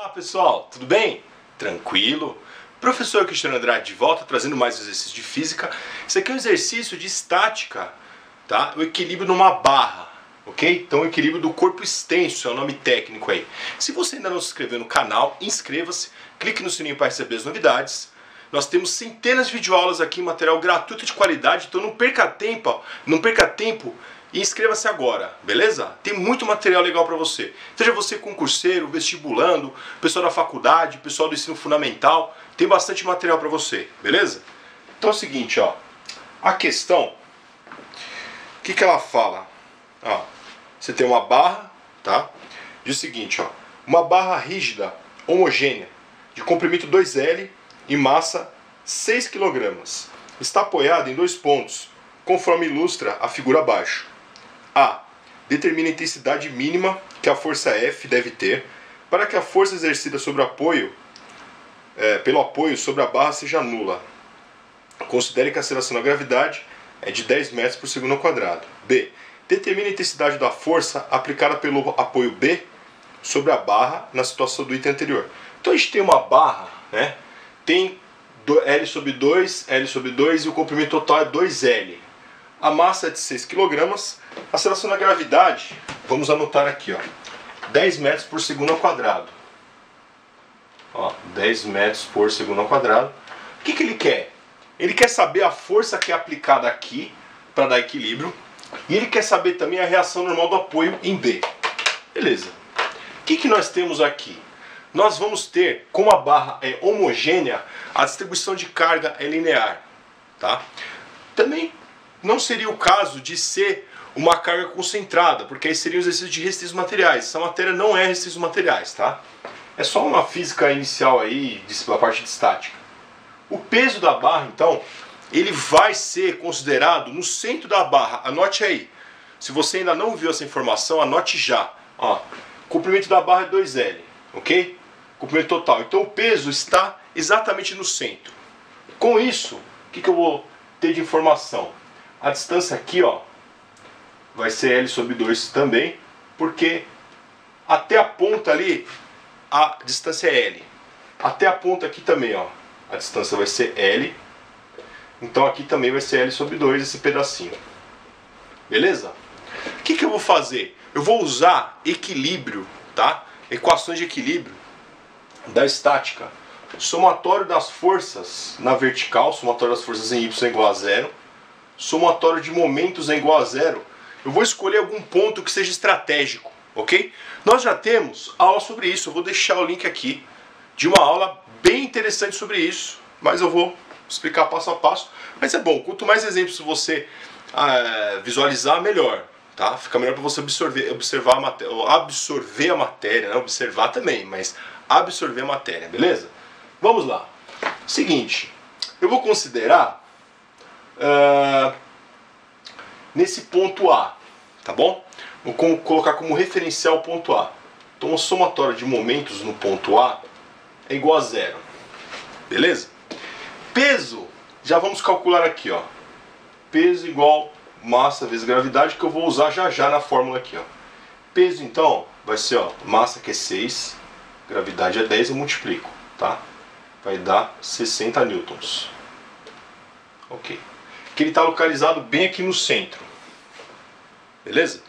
Olá pessoal, tudo bem? Tranquilo? Professor Cristiano Andrade de volta, trazendo mais exercícios de física. Esse aqui é um exercício de estática, tá? O equilíbrio numa barra, ok? Então o equilíbrio do corpo extenso é o nome técnico aí. Se você ainda não se inscreveu no canal, inscreva-se, clique no sininho para receber as novidades. Nós temos centenas de videoaulas aqui, material gratuito de qualidade, então não perca tempo, e inscreva-se agora, beleza? Tem muito material legal para você. Seja você concurseiro, vestibulando, pessoal da faculdade, pessoal do ensino fundamental, tem bastante material para você, beleza? Então é o seguinte, ó, a questão, o que ela fala? Ó, você tem uma barra, tá? Diz o seguinte, ó, uma barra rígida, homogênea, de comprimento 2L e massa 6 kg. Está apoiada em dois pontos, conforme ilustra a figura abaixo. A. Determina a intensidade mínima que a força F deve ter para que a força exercida sobre pelo apoio sobre a barra seja nula. Considere que a aceleração da gravidade é de 10 metros por segundo ao quadrado. B. Determina a intensidade da força aplicada pelo apoio B sobre a barra na situação do item anterior. Então a gente tem uma barra, né? Tem L sobre 2 e o comprimento total é 2L. A massa é de 6 kg. A aceleração da gravidade, vamos anotar aqui, ó, 10 metros por segundo ao quadrado. Ó, 10 metros por segundo ao quadrado. O que ele quer? Ele quer saber a força que é aplicada aqui para dar equilíbrio. E ele quer saber também a reação normal do apoio em B. Beleza. O que nós temos aqui? Nós vamos ter, como a barra é homogênea, a distribuição de carga é linear, tá? Também não seria o caso de ser uma carga concentrada, porque aí seria um exercício de restritos materiais. Essa matéria não é restritos materiais, tá? É só uma física inicial aí, da parte de estática. O peso da barra, então, ele vai ser considerado no centro da barra. Anote aí. Se você ainda não viu essa informação, anote já. Ó, comprimento da barra é 2L, ok? Comprimento total. Então o peso está exatamente no centro. Com isso, o que eu vou ter de informação? A distância aqui, ó, vai ser L sobre 2 também, porque até a ponta ali, a distância é L. Até a ponta aqui também, ó, a distância vai ser L. Então aqui também vai ser L sobre 2 esse pedacinho. Beleza? O que eu vou fazer? Eu vou usar equilíbrio, tá? Equações de equilíbrio da estática. Somatório das forças na vertical, somatório das forças em Y é igual a 0. Somatório de momentos é igual a 0. Eu vou escolher algum ponto que seja estratégico, ok? Nós já temos aula sobre isso. Eu vou deixar o link aqui de uma aula bem interessante sobre isso, mas eu vou explicar passo a passo. Mas é bom, quanto mais exemplos você visualizar, melhor, tá? Fica melhor para você absorver a matéria, né? Observar também, mas absorver a matéria, beleza? Vamos lá. Seguinte, eu vou considerar nesse ponto A, tá bom? Vou colocar como referencial o ponto A. Então o somatório de momentos no ponto A é igual a 0. Beleza? Peso, já vamos calcular aqui, ó. Peso igual massa vezes gravidade, que eu vou usar já na fórmula aqui, ó. Peso então vai ser, ó, massa que é 6, gravidade é 10, eu multiplico, tá? Vai dar 60 newtons. Ok. Que ele está localizado bem aqui no centro. Beleza?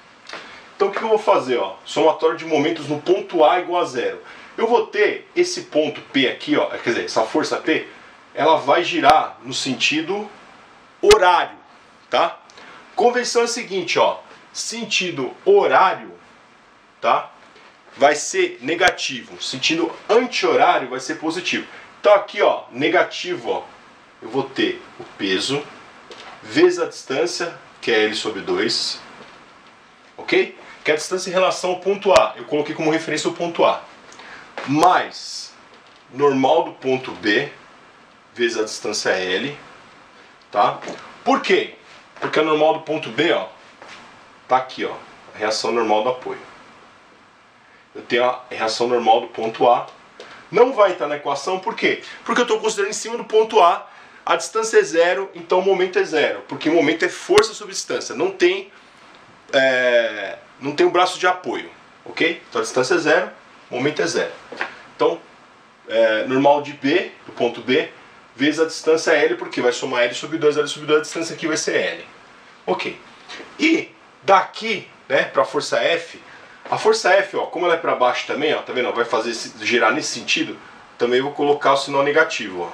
Então o que eu vou fazer? Ó? Somatório de momentos no ponto A igual a 0. Eu vou ter esse ponto P aqui, ó, quer dizer, essa força P, ela vai girar no sentido horário, tá? Convenção é a seguinte, ó, sentido horário, tá? Vai ser negativo, sentido anti-horário vai ser positivo. Então aqui, ó, negativo, ó, eu vou ter o peso vezes a distância, que é L sobre 2, ok? Que é a distância em relação ao ponto A. Eu coloquei como referência o ponto A. Mais normal do ponto B, vezes a distância L, tá? Por quê? Porque a normal do ponto B, ó, tá aqui, ó, a reação normal do apoio. Eu tenho a reação normal do ponto A. Não vai entrar na equação, por quê? Porque eu estou considerando em cima do ponto A distância é 0, então o momento é 0. Porque o momento é força sobre distância, não tem um braço de apoio, ok? Então a distância é 0, o momento é 0. Então, normal de B, do ponto B, vezes a distância L, porque vai somar L sobre 2, L sobre 2, a distância aqui vai ser L. Ok. E daqui, né, para a força F, ó, como ela é para baixo também, ó, tá vendo? Vai fazer girar nesse sentido, também vou colocar o sinal negativo, ó.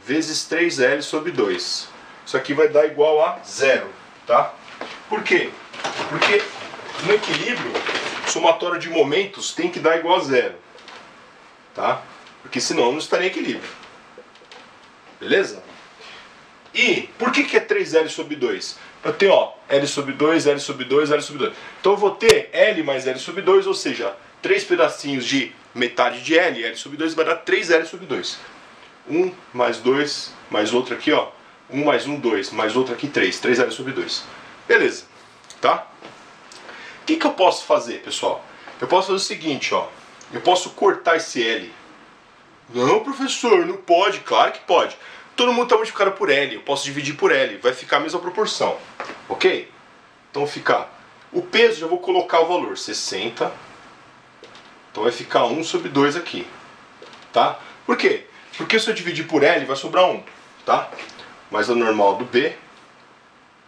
Vezes 3L sobre 2. Isso aqui vai dar igual a 0, tá? Por quê? Porque no equilíbrio, o somatório de momentos tem que dar igual a 0, tá? Porque senão não estaria em equilíbrio. Beleza? E por que é 3L sobre 2? Eu tenho, ó, L sobre 2, L sobre 2, L sobre 2. Então eu vou ter L mais L sobre 2, ou seja, 3 pedacinhos de metade de L, L sobre 2 vai dar 3L sobre 2. 1 mais 2, mais outro aqui, ó. 1 mais 1, 2, mais outro aqui, 3. 3L sobre 2. Beleza, tá? O que eu posso fazer, pessoal? Eu posso fazer o seguinte, ó. Eu posso cortar esse L. Não, professor, não pode. Claro que pode. Todo mundo está multiplicado por L. Eu posso dividir por L. Vai ficar a mesma proporção. Ok? Então ficar... O peso, já vou colocar o valor. 60. Então vai ficar 1 sobre 2 aqui. Tá? Por quê? Porque se eu dividir por L, vai sobrar 1. Tá? Mais o normal do B.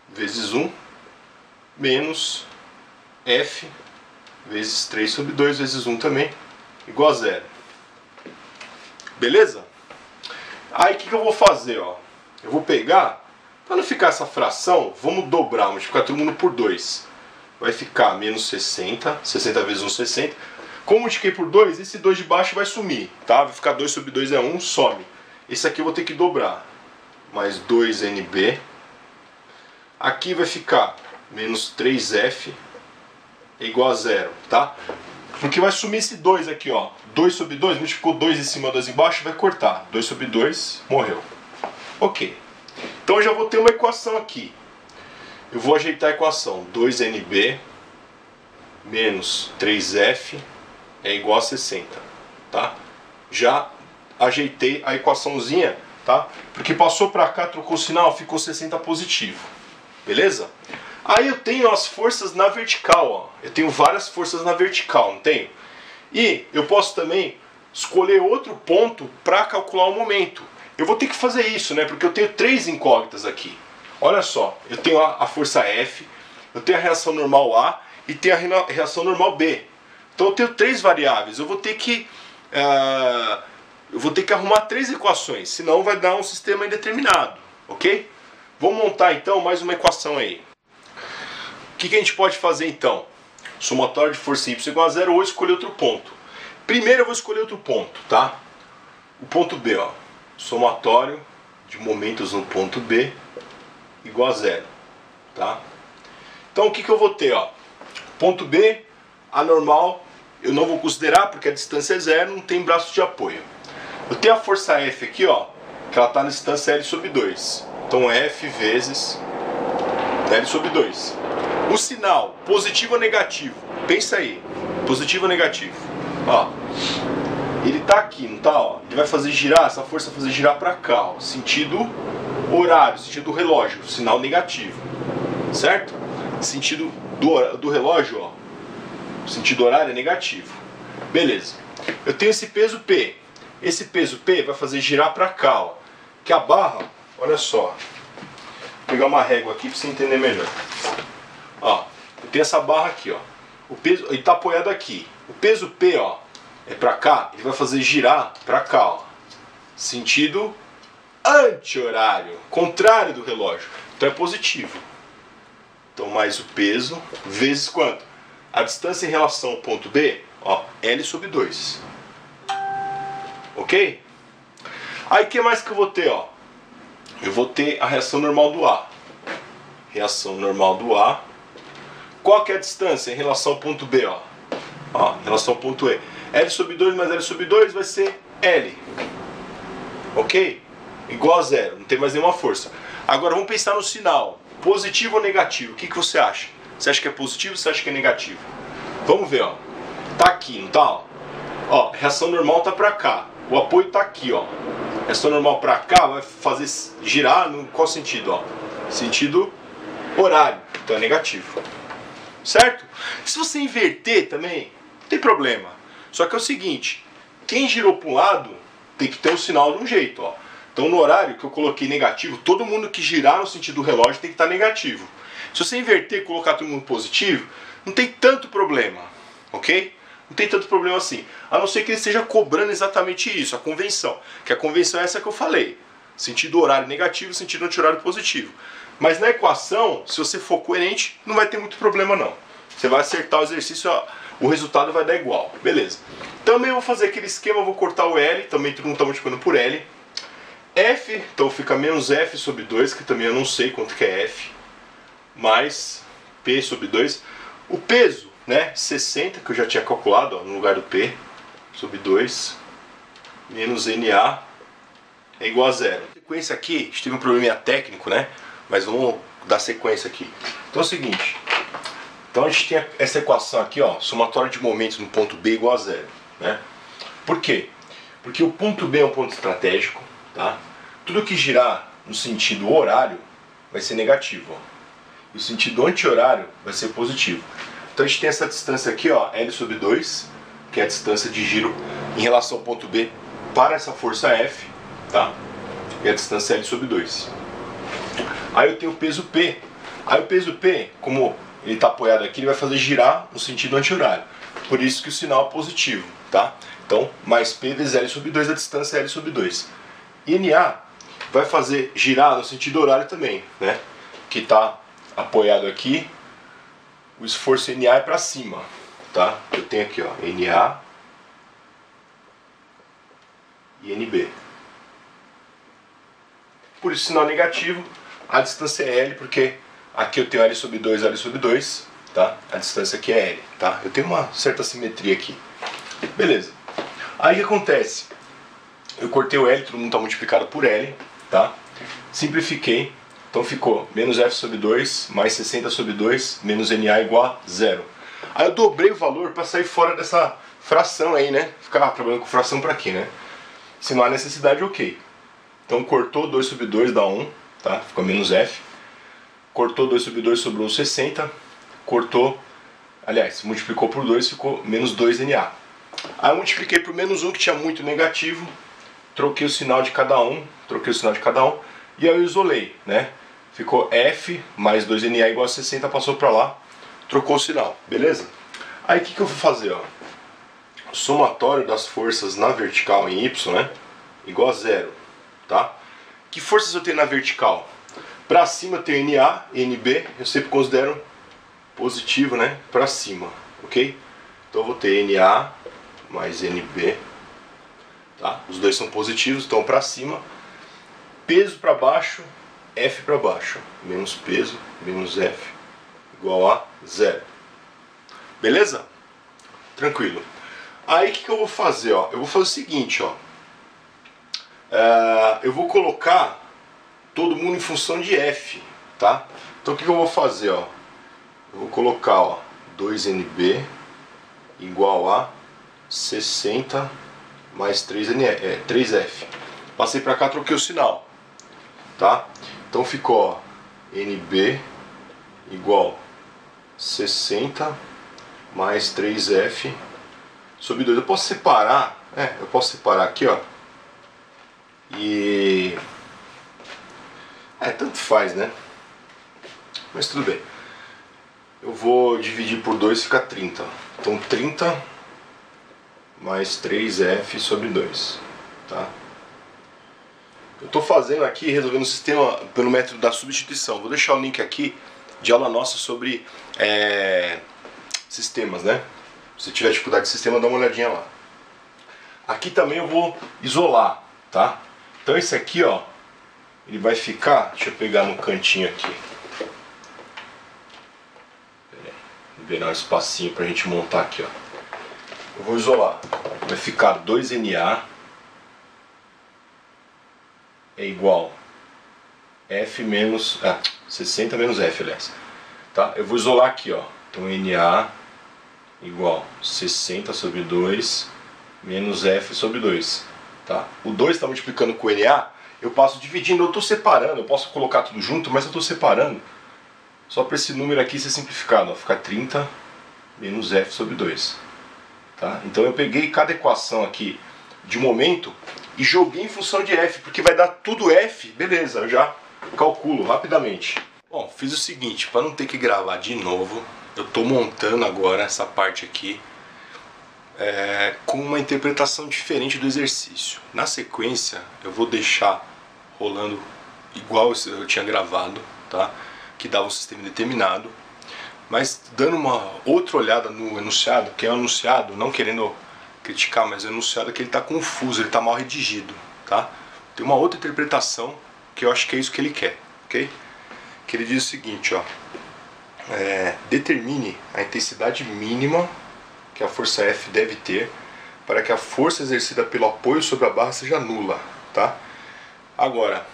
Vezes 1. Menos F. Vezes 3 sobre 2 vezes 1 também. Igual a 0. Beleza? Aí o que eu vou fazer, ó? Eu vou pegar, para não ficar essa fração, vamos dobrar, multiplicar todo mundo por 2. Vai ficar menos 60, 60 vezes 1, 60. Como eu multipliquei por 2, esse 2 de baixo vai sumir, tá? Vai ficar 2 sobre 2 é 1, some. Esse aqui eu vou ter que dobrar. Mais 2NB. Aqui vai ficar menos 3F é igual a 0, tá? Porque vai sumir esse 2 aqui, ó. 2 sobre 2, multiplicou 2 em cima, 2 embaixo, vai cortar. 2 sobre 2, morreu. Ok. Então eu já vou ter uma equação aqui. Eu vou ajeitar a equação. 2NB menos 3F é igual a 60, tá? Já ajeitei a equaçãozinha, tá? Porque passou pra cá, trocou o sinal, ficou 60 positivo. Beleza? Aí eu tenho as forças na vertical, ó. Eu tenho várias forças na vertical, não tenho? E eu posso também escolher outro ponto para calcular o momento. Eu vou ter que fazer isso, né? Porque eu tenho 3 incógnitas aqui. Olha só, eu tenho a força F, eu tenho a reação normal A e tenho a reação normal B. Então eu tenho 3 variáveis. Eu vou ter que arrumar 3 equações, senão vai dar um sistema indeterminado, ok? Vamos montar então mais uma equação aí. O que a gente pode fazer então? Somatório de força y igual a 0 ou escolher outro ponto. Primeiro eu vou escolher outro ponto, tá? O ponto B, ó. Somatório de momentos no ponto B igual a 0, tá? Então o que eu vou ter, ó? Ponto B, anormal, eu não vou considerar porque a distância é 0, não tem braço de apoio. Eu tenho a força F aqui, ó, que ela está na distância L sobre 2. Então F vezes L sobre 2. O sinal, positivo ou negativo? Pensa aí, positivo ou negativo? Ó, ele tá aqui, não tá? Ó, ele vai fazer girar, essa força vai fazer girar para cá, ó, sentido horário, sentido do relógio, sinal negativo, certo? Sentido do relógio, ó, sentido horário é negativo. Beleza. Eu tenho esse peso P. Esse peso P vai fazer girar para cá, ó, que a barra, olha só. Vou pegar uma régua aqui para você entender melhor. Ó, eu tenho essa barra aqui, ó. O peso, ele está apoiado aqui. O peso P, ó, é para cá, ele vai fazer girar para cá, ó. Sentido anti-horário, contrário do relógio. Então é positivo. Então mais o peso vezes quanto? A distância em relação ao ponto B, ó, L sobre 2. Ok? Aí o que mais que eu vou ter, ó? Eu vou ter a reação normal do A. Reação normal do A. Qual que é a distância em relação ao ponto B, ó? Ó, em relação ao ponto E. L sobre 2 mais L sobre 2 vai ser L. Ok? Igual a 0, não tem mais nenhuma força. Agora vamos pensar no sinal. Positivo ou negativo? O que você acha? Você acha que é positivo ou você acha que é negativo? Vamos ver, ó. Tá aqui, não tá? Ó, reação normal tá pra cá. O apoio tá aqui, ó. Reação normal pra cá vai fazer girar no qual sentido, ó? Sentido horário. Então é negativo. Certo? Se você inverter também, não tem problema. Só que é o seguinte, quem girou para um lado tem que ter um sinal de um jeito, ó. Então no horário que eu coloquei negativo, todo mundo que girar no sentido do relógio tem que estar negativo. Se você inverter e colocar todo mundo positivo, não tem tanto problema, ok? Não tem tanto problema assim, a não ser que ele esteja cobrando exatamente isso, a convenção. Que a convenção é essa que eu falei, sentido horário negativo, sentido anti-horário positivo. Mas na equação, se você for coerente, não vai ter muito problema não. Você vai acertar o exercício, o resultado vai dar igual, beleza. Também eu vou fazer aquele esquema, eu vou cortar o L, também todo mundo está multiplicando por L. F, então fica menos F sobre 2, que também eu não sei quanto que é F, mais P sobre 2. O peso, né, 60, que eu já tinha calculado, ó, no lugar do P, sobre 2, menos NA, é igual a zero. A sequência aqui, a gente teve um probleminha técnico, né, mas vamos dar sequência aqui. Então é o seguinte, então a gente tem essa equação aqui, ó, somatório de momentos no ponto B igual a zero, né? Por quê? Porque o ponto B é um ponto estratégico, tá? Tudo que girar no sentido horário vai ser negativo, ó. E o sentido anti-horário vai ser positivo. Então a gente tem essa distância aqui, ó, L sobre 2, que é a distância de giro em relação ao ponto B para essa força F, tá? E a distância L sobre 2. Aí eu tenho o peso P. Aí o peso P, como ele está apoiado aqui, ele vai fazer girar no sentido anti-horário. Por isso que o sinal é positivo, tá? Então, mais P vezes L sobre 2, a distância é L sobre 2. E NA vai fazer girar no sentido horário também, né? Que está apoiado aqui, o esforço NA é para cima, tá? Eu tenho aqui, ó, NA e NB. Por isso, sinal negativo, a distância é L, porque aqui eu tenho L sobre 2, L sobre 2, tá? A distância aqui é L, tá? Eu tenho uma certa simetria aqui. Beleza. Aí o que acontece? Eu cortei o L, todo mundo está multiplicado por L, tá? Simplifiquei, então ficou menos F sobre 2, mais 60 sobre 2, menos NA igual a zero. Aí eu dobrei o valor para sair fora dessa fração aí, né? Ficar trabalhando com fração para quê, né? Se não há necessidade, ok. Então cortou 2 sobre 2 dá 1, tá? Ficou menos F. Cortou 2 sobre 2, sobrou 60. Cortou, aliás, multiplicou por 2, ficou menos 2 NA. Aí eu multipliquei por menos 1, que tinha muito negativo. Troquei o sinal de cada um, e aí eu isolei, né? Ficou F mais 2NA igual a 60, passou para lá, trocou o sinal, beleza? Aí o que eu vou fazer, ó? Somatório das forças na vertical em Y, né? Igual a zero, tá? Que forças eu tenho na vertical? Para cima eu tenho NA e NB, eu sempre considero positivo, né? Para cima, ok? Então eu vou ter NA mais NB. Tá? Os dois são positivos, então para cima. Peso para baixo, F para baixo. Menos peso, menos F, igual a zero. Beleza? Tranquilo. Aí o que eu vou fazer? Ó? Eu vou fazer o seguinte, ó. Eu vou colocar todo mundo em função de F, tá? Então o que eu vou fazer? Ó? Eu vou colocar, ó, 2NB igual a 60 mais 3F. Passei para cá, troquei o sinal, tá? Então ficou, ó, NB igual 60 mais 3F sobre 2. Eu posso separar, aqui, ó. E tanto faz, né? Mas tudo bem. Eu vou dividir por 2, fica 30. Então 30 mais 3F sobre 2, tá? Eu estou fazendo aqui, resolvendo o sistema pelo método da substituição. Vou deixar o link aqui de aula nossa sobre sistemas, né? Se tiver dificuldade de sistema, dá uma olhadinha lá. Aqui também eu vou isolar, tá? Então esse aqui, ó, ele vai ficar, deixa eu pegar no cantinho aqui. Vou liberar um espacinho pra gente montar aqui, ó. Eu vou isolar. Vai ficar 2NA é igual F menos 60 menos F, aliás. Tá? Eu vou isolar aqui, ó. Então NA igual 60 sobre 2 menos F sobre 2. Tá? O 2 está multiplicando com o NA, eu passo dividindo, eu estou separando, eu posso colocar tudo junto, mas eu estou separando só para esse número aqui ser simplificado, ó, ficar 30 menos F sobre 2. Tá? Então eu peguei cada equação aqui de momento e joguei em função de f, porque vai dar tudo f, beleza, eu já calculo rapidamente. Bom, fiz o seguinte, para não ter que gravar de novo, eu estou montando agora essa parte aqui com uma interpretação diferente do exercício. Na sequência, eu vou deixar rolando igual eu tinha gravado, tá? Que dava um sistema determinado, mas dando uma outra olhada no enunciado, que é um enunciado, não querendo criticar, mas o enunciado é que ele está confuso, ele está mal redigido, tá? Tem uma outra interpretação que eu acho que é isso que ele quer, ok? Que ele diz o seguinte, ó, determine a intensidade mínima que a força F deve ter para que a força exercida pelo apoio sobre a barra seja nula, tá? Agora,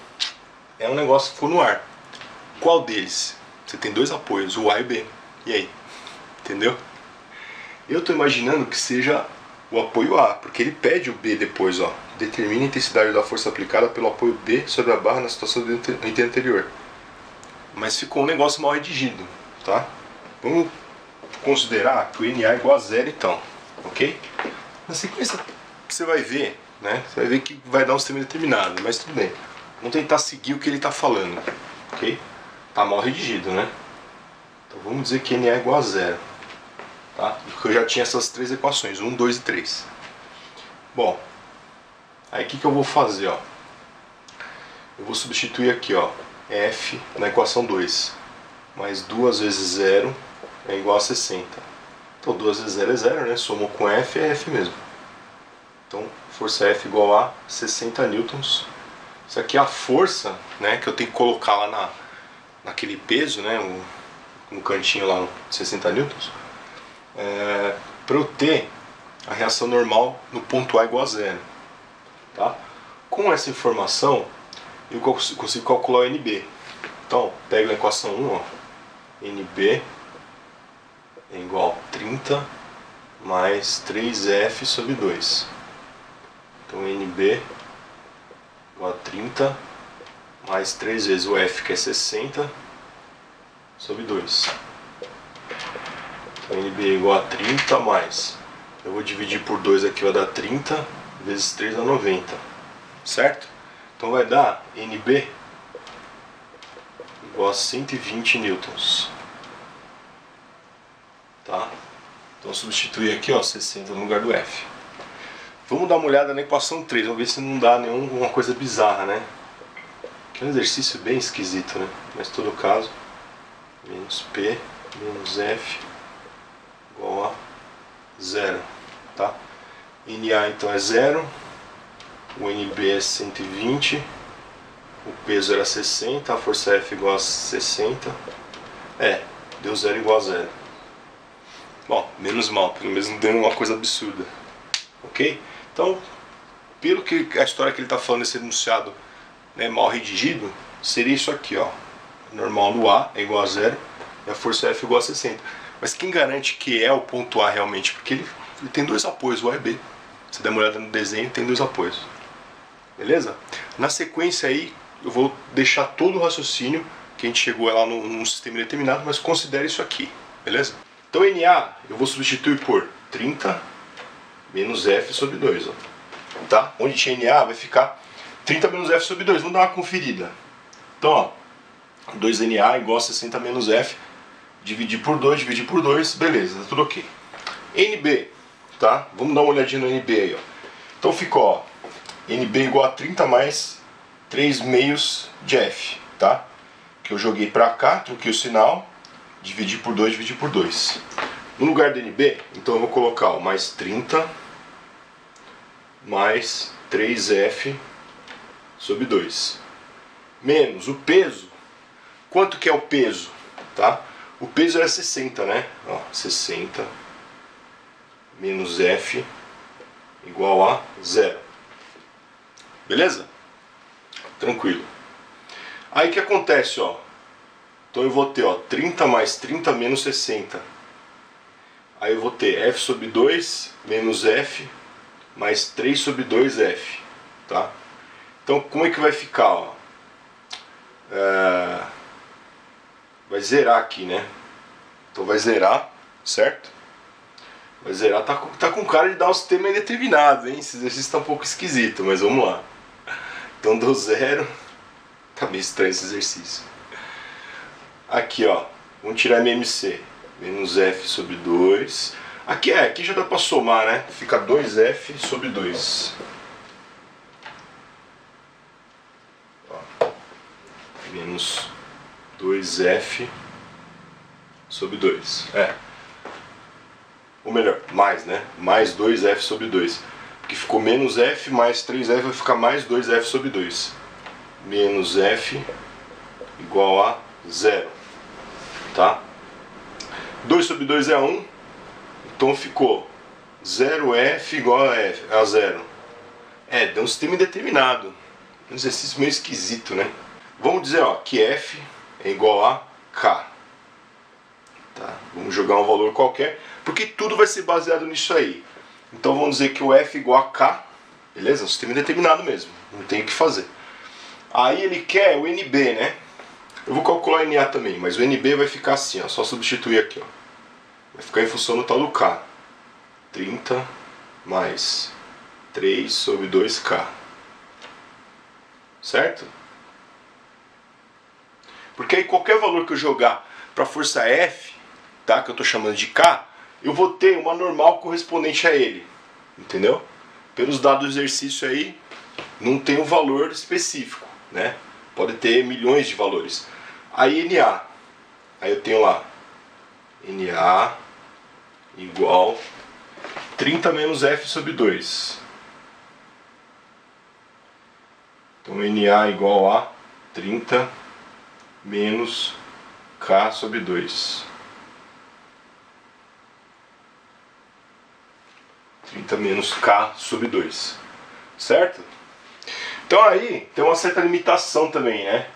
é um negócio que ficou no ar. Qual deles? Você tem dois apoios, o A e o B. E aí? Entendeu? Eu estou imaginando que seja o apoio A, porque ele pede o B depois, ó. Determine a intensidade da força aplicada pelo apoio B sobre a barra na situação do item anterior. Mas ficou um negócio mal redigido, tá? Vamos considerar que o NA é igual a zero então, ok? Na sequência você vai ver, né? Você vai ver que vai dar um sistema determinado, mas tudo bem. Vamos tentar seguir o que ele está falando, ok? Tá mal redigido, né? Então vamos dizer que NA é igual a zero, tá? Porque eu já tinha essas três equações, 1, 2 e 3. Bom, aí o que eu vou fazer, ó? Eu vou substituir aqui, ó, F na equação 2, mais 2 vezes 0 é igual a 60. Então 2 vezes 0 é 0, né? Somou com F é F mesmo. Então força F igual a 60 newtons. Isso aqui é a força, né, que eu tenho que colocar lá naquele peso, né, no cantinho lá, 60 newtons, para eu ter a reação normal no ponto A igual a 0. Tá? Com essa informação, eu consigo calcular o NB. Então, pego a equação 1, ó, NB é igual a 30 mais 3F sobre 2. Então, NB igual a 30 mais 3 vezes o F, que é 60, sobre 2. Então, NB é igual a 30 mais, eu vou dividir por 2 aqui, vai dar 30 vezes 3 dá 90, certo? Então vai dar NB igual a 120 newtons, tá? Então substituir aqui, ó, 60 no lugar do F. Vamos dar uma olhada na equação 3, vamos ver se não dá nenhuma coisa bizarra, né? Que é um exercício bem esquisito, né? Mas em todo caso, menos P menos F igual a 0, tá? NA então é 0, o NB é 120, o peso era 60, a força F igual a 60, deu 0 igual a 0. Bom, menos mal, pelo menos não deu uma coisa absurda, ok? Então, pelo que a história que ele está falando, esse enunciado, né, mal redigido, seria isso aqui, ó. Normal no A é igual a 0 e a força F igual a 60. Mas quem garante que é o ponto A realmente? Porque ele tem dois apoios, o A e B. Se der uma olhada no desenho, tem dois apoios. Beleza? Na sequência aí, eu vou deixar todo o raciocínio que a gente chegou lá num sistema determinado, mas considere isso aqui, beleza? Então NA eu vou substituir por 30 menos F sobre 2, ó. Tá? Onde tinha NA vai ficar 30 menos F sobre 2. Vamos dar uma conferida. Então, ó, 2NA igual a 60 menos F, dividir por 2, beleza, tá tudo ok. NB, tá? Vamos dar uma olhadinha no NB aí, ó. Então ficou, ó, NB igual a 30 mais 3 meios de F, tá? Que eu joguei pra cá, troquei o sinal, dividir por 2. No lugar do NB, então eu vou colocar, ó, mais 30 mais 3F sobre 2. Menos o peso. Quanto que é o peso? Tá? O peso era 60, né? Ó, 60 menos F igual a 0. Beleza? Tranquilo. Aí o que acontece, ó? Então eu vou ter, ó, 30 mais 30 menos 60. Aí eu vou ter F sobre 2 menos F mais 3 sobre 2F, tá? Então como é que vai ficar, ó? Vai zerar aqui, né? Então vai zerar, certo? Vai zerar, tá com cara de dar um sistema indeterminado, hein? Esse exercício tá um pouco esquisito, mas vamos lá. Então dou 0. Tá meio estranho esse exercício. Aqui, ó. Vamos tirar MMC. Menos F sobre 2. Aqui já dá pra somar, né? Fica 2F sobre 2. Ó. Menos 2F sobre 2. Ou melhor, mais, né? Mais 2F sobre 2. Porque ficou menos F mais 3F, vai ficar mais 2F sobre 2. Menos F igual a 0. Tá? 2 sobre 2 é 1. Então ficou 0F igual a 0. Deu um sistema indeterminado. Um exercício meio esquisito, né? Vamos dizer, ó, que F é igual a K. Tá? Vamos jogar um valor qualquer, porque tudo vai ser baseado nisso aí. Então vamos dizer que o F é igual a K, beleza? Um sistema indeterminado mesmo, não tem o que fazer. Aí ele quer o NB, né? Eu vou calcular o NA também, mas o NB vai ficar assim, ó, só substituir aqui, ó. Vai ficar em função do tal do K. 30 mais 3 sobre 2K. Certo? Porque aí qualquer valor que eu jogar para força F, tá, que eu estou chamando de K, eu vou ter uma normal correspondente a ele, entendeu? Pelos dados do exercício aí, não tem um valor específico, né? Pode ter milhões de valores. Aí NA, aí eu tenho lá NA igual 30 menos F sobre 2. Então NA igual a 30 menos K sobre 2. 30 menos K sobre 2. Certo? Então aí tem uma certa limitação também, né?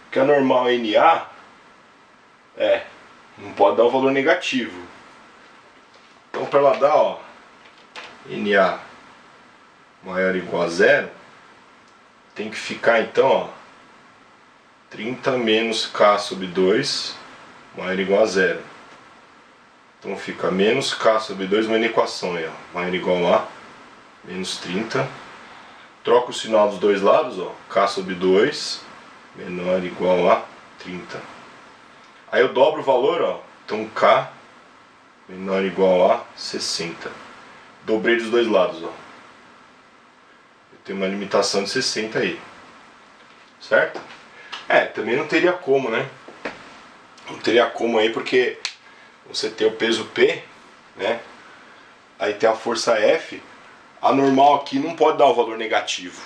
Porque a normal NA não pode dar um valor negativo. Então para ela dar, ó, NA maior ou igual a 0, tem que ficar então, ó, 30 menos K sobre 2 maior ou igual a 0. Então fica menos K sobre 2, uma equação aí, ó, maior ou igual a menos 30. Troca o sinal dos dois lados, ó, K sobre 2 menor ou igual a 30. Aí eu dobro o valor, ó, então K menor ou igual a 60. Dobrei dos dois lados, ó. Eu tenho uma limitação de 60 aí. Certo? Também não teria como, né? Não teria como aí, porque você tem o peso P, né? Aí tem a força F. A normal aqui não pode dar um valor negativo,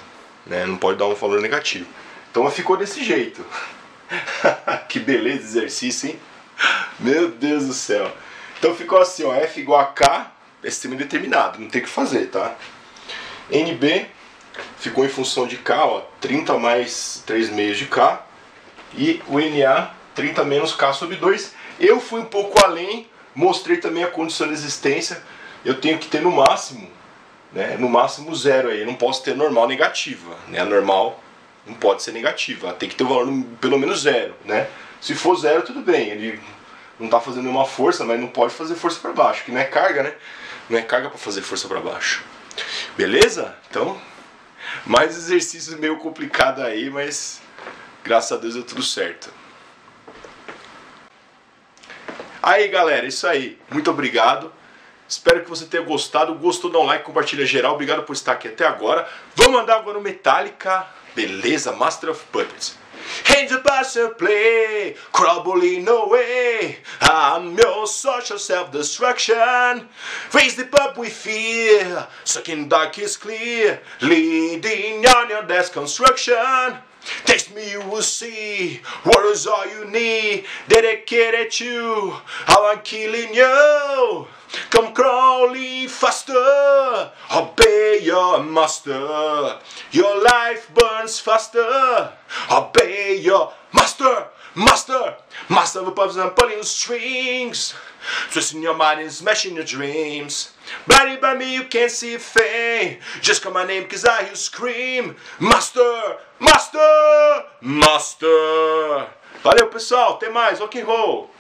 né? Não pode dar um valor negativo. Então ficou desse jeito. Que beleza de exercício, hein? Meu Deus do céu. Então ficou assim, ó, F igual a K, é sistema indeterminado, não tem o que fazer, tá? NB ficou em função de K, ó, 30 mais 3 meios de K. E o NA, 30 menos K sobre 2. Eu fui um pouco além, mostrei também a condição de existência. Eu tenho que ter no máximo, né, no máximo 0 aí. Eu não posso ter normal negativa, né? A normal não pode ser negativa, tem que ter o valor pelo menos 0, né? Se for 0, tudo bem, ele não está fazendo nenhuma força, mas não pode fazer força para baixo, que não é carga, né? Não é carga para fazer força para baixo. Beleza? Então, mais exercícios meio complicado aí, mas graças a Deus deu tudo certo. Aí galera, isso aí. Muito obrigado. Espero que você tenha gostado. Gostou, dá um like, compartilha geral. Obrigado por estar aqui até agora. Vamos andar agora no Metallica. Beleza? Master of Puppets. Hands up as you play, crumbling away. I'm your social self-destruction. Raise the pub with fear, sucking dark is clear, leading on your death construction. Taste me, you will see. What is all you need? Dedicated to how I'm killing you. Come crawling faster. Obey your master. Your life burns faster. Obey your master. Master. Master of the puffs and pulling strings. Twisting your mind and smashing your dreams. Blinded by me, you can't see a thing. Just call my name cause I hear you scream. Master, master, master. Valeu pessoal, até mais, rock and roll.